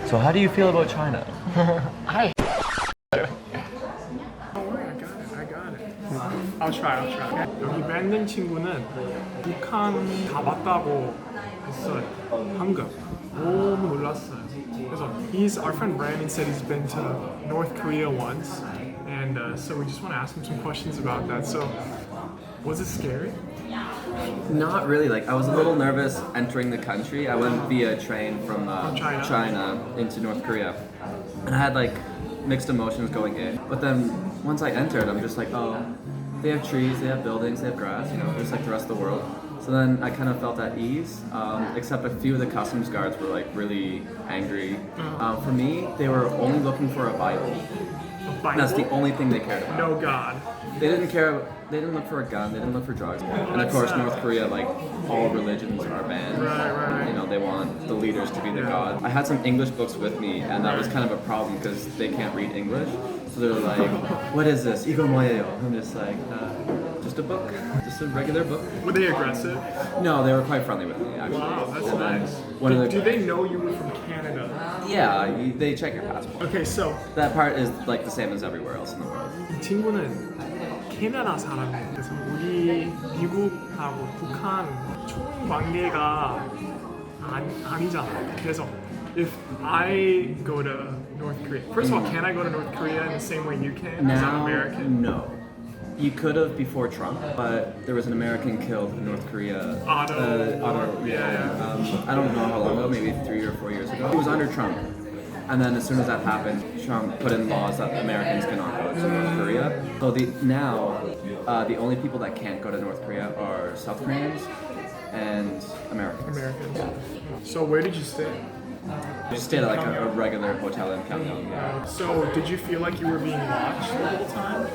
So how do you feel about China? I got it. I'll try. 여기 밴딩 친구는 북한 가봤다고 했어요. 방금 너무 놀랐어요. 그래서 our friend Brandon said he's been to North Korea once, and so we just want to ask him some questions about that. So, was it scary? Not really. Like, I was a little nervous entering the country. I went via train from China into North Korea, and I had like mixed emotions going in. But then once I entered, I'm just like, oh, they have trees, they have buildings, they have grass, you know, just like the rest of the world. So then I kind of felt at ease, except a few of the customs guards were like really angry. For me, they were only looking for a Bible. That's the only thing they cared about. No God. They didn't care. They didn't look for a gun. They didn't look for drugs. And of course, North Korea, like all religions are banned. Right. You know, they want the leaders to be the god. I had some English books with me, and that was kind of a problem because they can't read English. So they're like, "What is this? 이거 뭐예요?" I'm just like, "Just a book, just a regular book." Were they aggressive? No, they were quite friendly with me. Actually. Wow, that's And then nice. one of the- Do they know you were from Canada? Yeah, they check your passport. Okay, so That part is like the same as everywhere else in the world. 이 친구는 캐나다 사람이에요. 그래서 우리 미국하고 북한 총 관계가 아니잖아요. 그래서 if I go to North Korea, first of all, can I go to North Korea in the same way you can as an Now, American? no. You could have before Trump, but there was an American killed in North Korea. Otto. Yeah. I don't know how long ago, maybe 3 or 4 years ago. It was under Trump. And then as soon as that happened, Trump put in laws that Americans cannot go to North Korea. So the only people that can't go to North Korea are South Koreans and Americans. So where did you stay? Just stayed at like a regular hotel in Pyongyang. Yeah. So did you feel like you were being watched the whole time?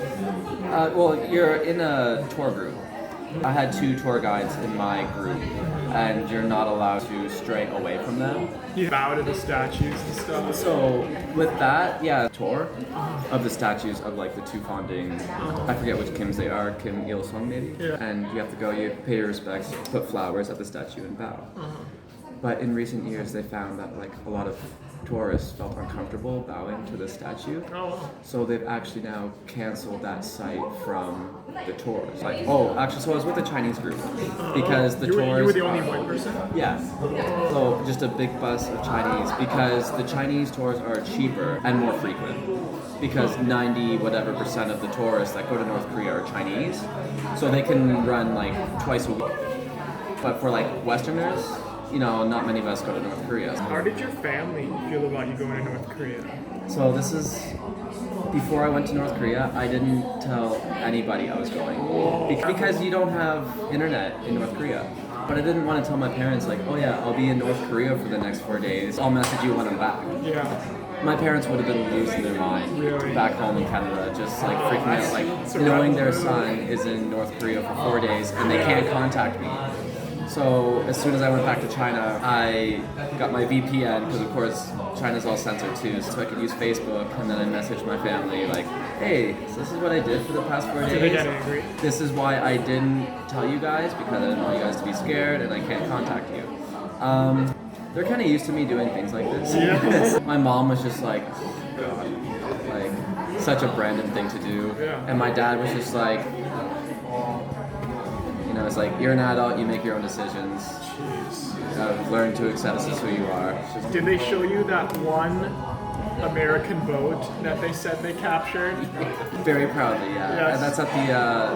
Well, you're in a tour group. I had 2 tour guides in my group, and you're not allowed to stray away from them. You bow to the statues and stuff. So with that, yeah, tour of the statues of like the 2 founding, I forget which Kims they are, Kim Il Sung maybe. Yeah. And you have to go, you pay your respects, put flowers at the statue and bow. But in recent years, they found that like a lot of tourists felt uncomfortable bowing to the statue. Oh. So they've actually now canceled that site from the tours. Like, oh, actually, so I was with a Chinese group because the tours. You were the only white person? Yeah. So just a big bus of Chinese because the Chinese tours are cheaper and more frequent. Because 90% of the tourists that go to North Korea are Chinese, so they can run like twice a week. But for like Westerners, you know, not many of us go to North Korea. How did your family feel about you going to North Korea? So this is before I went to North Korea. I didn't tell anybody I was going because you don't have internet in North Korea. But I didn't want to tell my parents like, oh yeah, I'll be in North Korea for the next 4 days. I'll message you when I'm back. Yeah. My parents would have been losing their mind Really? back home in Canada, just like freaking out, like knowing their son is in North Korea for 4 days and they can't contact me. So as soon as I went back to China, I got my VPN because of course China's all censored too, so I could use Facebook, and then I messaged my family like, hey, so this is what I did for the past 4 days. Did they get angry? This is why I didn't tell you guys because I didn't want you guys to be scared and I can't contact you. They're kind of used to me doing things like this. Yeah. My mom was just like, oh, God, like such a Brandon thing to do. Yeah. And my dad was just like, you know, it's like, you're an adult, you make your own decisions. Learn to accept this is who you are. Did they show you that one American boat that they said they captured? Very proudly, yeah. Yes. And that's at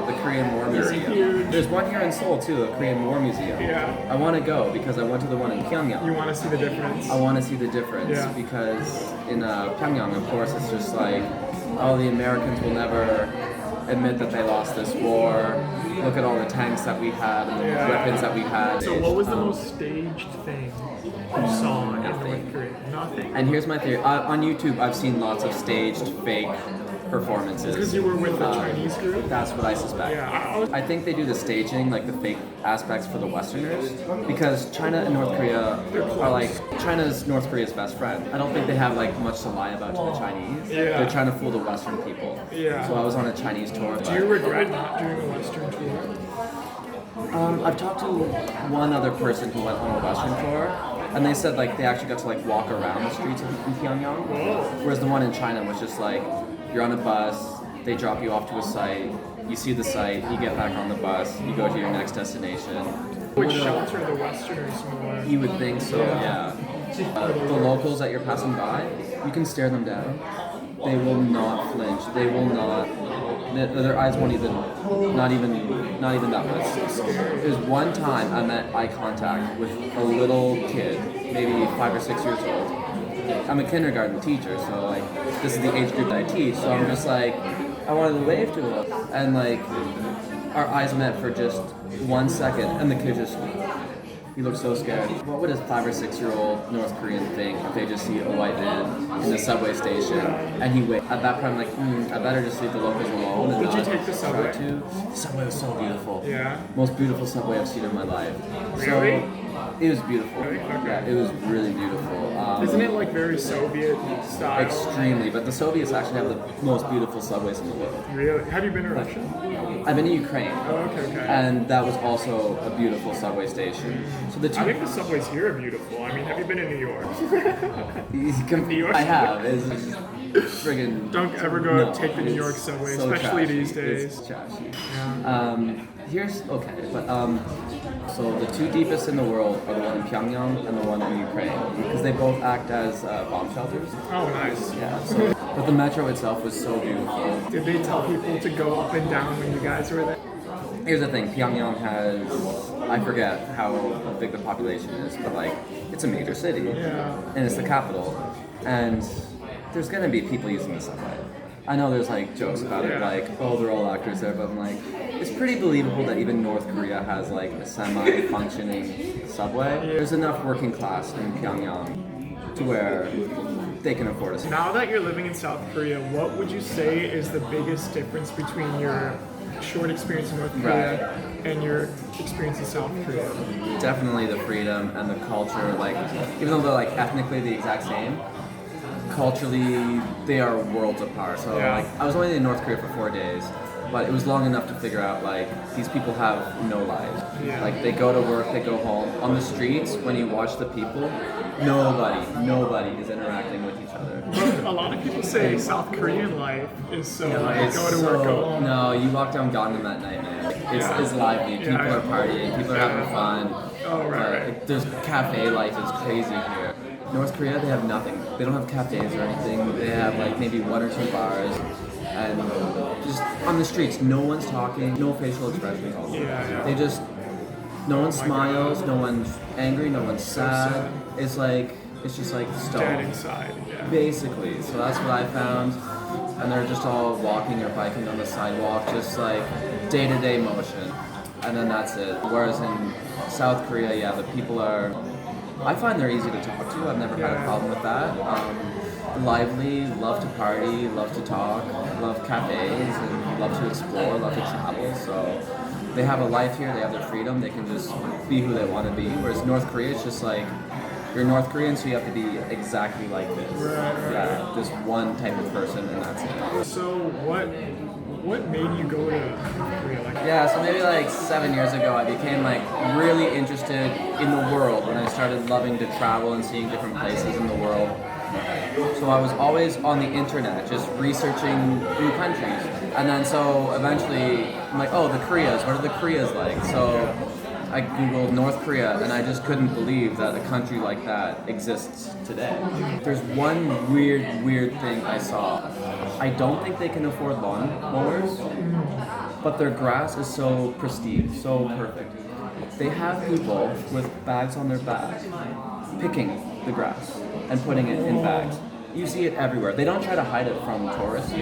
the Korean War Museum. huge. There's one here in Seoul too, a Korean War Museum. Yeah. I want to go because I went to the one in Pyongyang. You want to see the difference? I want to see the difference Yeah. because in Pyongyang, of course, it's just like, oh, the Americans will never admit that they lost this war. Look at all the tanks that we had and the Yeah. weapons that we had. So what was the most staged thing you saw in North Korea? Nothing. And here's my theory. On YouTube, I've seen lots of staged, fake performances. Because you were with the Chinese group? That's what I suspect. Yeah. I think they do the staging, like the fake aspects for the Westerners, because China and North Korea are like, China's North Korea's best friend. I don't think they have like much to lie about to the Chinese. Yeah. They're trying to fool the Western people. Yeah. So I was on a Chinese tour. Do you regret not doing a Western tour? I've talked to one other person who went on a Western tour, and they said like they actually got to like walk around the streets in Pyongyang. Whereas the one in China was just like you're on a bus, they drop you off to a site, you see the site, you get back on the bus, you go to your next destination. Would shelter the Westerners more? You would think so, yeah. The locals that you're passing by, you can stare them down. They will not flinch. They will not. Their eyes won't even, not even that much. There's one time I met eye contact with a little kid, maybe 5 or 6 years old. I'm a kindergarten teacher, so like this is the age group that I teach. So I'm just like, I wanted to wave to him, and like our eyes met for just 1 second, and the kid just. He looked so scared. What would a 5 or 6-year-old North Korean think if they just see a white man in the subway station and he waits? At that point, I'm like, I better just leave the locals alone. And Did you take the subway? The subway was so beautiful. Yeah. Most beautiful subway I've seen in my life. Really? So, it was beautiful. Really? Okay. Yeah, it was really beautiful. Isn't it like very Soviet style? Extremely, but the Soviets actually have the most beautiful subways in the world. Really? Have you been to Russia? I've been to Ukraine. Oh, okay. And that was also a beautiful subway station. So the two. I think the subways here are beautiful. I mean, have you been in New York? New York? I have. It's friggin'. Don't ever go take the New York subway, so especially trashy. these days. It's trashy. Yeah. Here's okay, but so the two deepest in the world are the one in Pyongyang and the one in Ukraine because they both act as bomb shelters. Oh, nice. Yeah. So, but the metro itself was so beautiful. Did they tell people to go up and down when you guys were there? Here's the thing, Pyongyang has, I forget how big the population is, but like, it's a major city, Yeah. and it's the capital, and there's gonna be people using the subway. I know there's like jokes about it, like, oh, they're all actors there, but I'm like, it's pretty believable that even North Korea has like a semi-functioning subway. There's enough working class in Pyongyang to where they can afford a. Now that you're living in South Korea, what would you say is the biggest difference between your short experience in North Korea and your experience in South Korea? Definitely the freedom and the culture, like, even though they're like ethnically the exact same, culturally they are worlds apart. So like, I was only in North Korea for 4 days, but it was long enough to figure out like these people have no lives. Like they go to work, they go home. On the streets, when you watch the people, nobody is interacting with each other. But a lot of people say South Korean life is so like It's go to work, go so, home. no, you walk down Gangnam at night, man. It's lively. People are partying. People are having fun. Oh, right. There's cafe life is crazy here. North Korea, they have nothing. They don't have cafes or anything. They have like maybe 1 or 2 bars, and just on the streets, no one's talking, no facial expressions. They just, no one smiles, no one's angry, no one's sad. It's just like stone. Dead inside. Yeah. Basically, so that's what I found. And they're just all walking or biking on the sidewalk, just like day-to-day motion. And then that's it. Whereas in South Korea, yeah, the people are, I find they're easy to talk to. I've never had a problem with that. Lively, love to party, love to talk, love cafes, and love to explore, love to travel. So they have a life here, they have their freedom, they can just be who they want to be. Whereas North Korea, it's just like, you're North Korean, so you have to be exactly like this. Yeah, this one type of person, and that's it. So what made you go to North Korea? Yeah, so maybe like 7 years ago, I became like really interested in the world when I started loving to travel and seeing different places in the world. So I was always on the internet, just researching new countries. And then so eventually, I'm like, oh, the Koreas, what are the Koreas like? So I googled North Korea, and I just couldn't believe that a country like that exists today. There's one weird thing I saw. I don't think they can afford lawn mowers, but their grass is so pristine, so perfect. They have people with bags on their back picking the grass and putting it in bags. You see it everywhere. They don't try to hide it from tourists.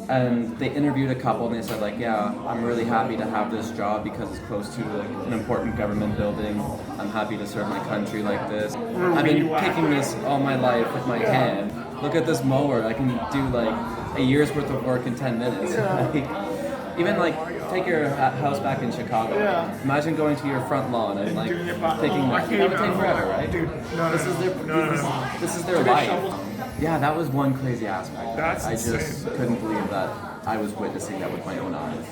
And they interviewed a couple, and they said like, yeah, I'm really happy to have this job because it's close to like an important government building. I'm happy to serve my country like this. I've been picking this all my life with my hand. Look at this mower. I can do like a year's worth of work in 10 minutes. Even like, take your house back in Chicago. Imagine going to your front lawn and like picking that. That would take forever, right? Dude, This is their life. Yeah, that was one crazy aspect. That's I just insane. couldn't believe that I was witnessing that with my own eyes.